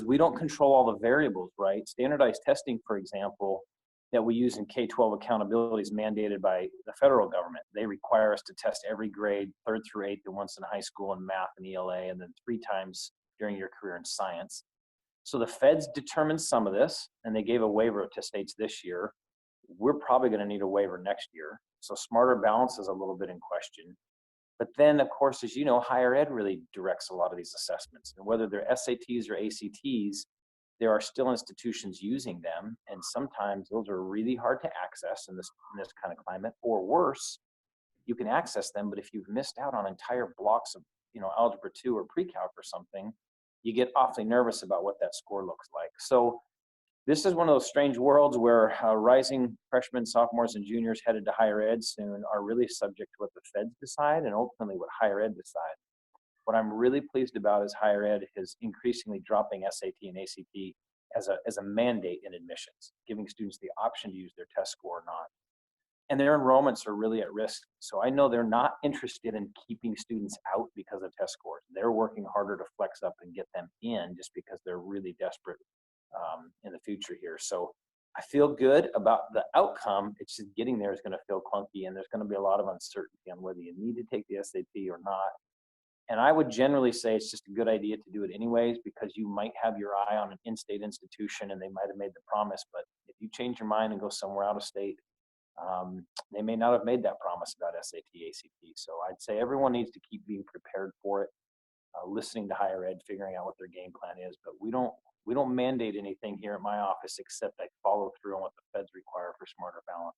we don't control all the variables, right? Standardized testing, for example, that we use in K-12 accountability is mandated by the federal government. They require us to test every grade, 3rd through 8th, and once in high school in math and ELA, and then 3 times during your career in science. So the feds determined some of this, and they gave a waiver to states this year. We're probably going to need a waiver next year. So smarter balance is a little bit in question. But then, of course, as you know, higher ed really directs a lot of these assessments. And whether they're SATs or ACTs, there are still institutions using them. And sometimes those are really hard to access in this kind of climate. Or worse, you can access them, but if you've missed out on entire blocks of, Algebra 2 or pre-calc or something, you get awfully nervous about what that score looks like. So this is one of those strange worlds where rising freshmen, sophomores, and juniors headed to higher ed soon are really subject to what the feds decide and ultimately what higher ed decide. What I'm really pleased about is higher ed is increasingly dropping SAT and ACT as a mandate in admissions, giving students the option to use their test score or not. And their enrollments are really at risk. So I know they're not interested in keeping students out because of test scores. They're working harder to flex up and get them in just because they're really desperate in the future here. So I feel good about the outcome. It's just getting there is going to feel clunky, and there's going to be a lot of uncertainty on whether you need to take the SAT or not. And I would generally say it's just a good idea to do it anyways, because you might have your eye on an in-state institution and they might have made the promise, but if you change your mind and go somewhere out of state, they may not have made that promise about SAT, ACT. So I'd say everyone needs to keep being prepared for it, listening to higher ed, figuring out what their game plan is. But we don't mandate anything here at my office except I follow through on what the feds require for smarter balance.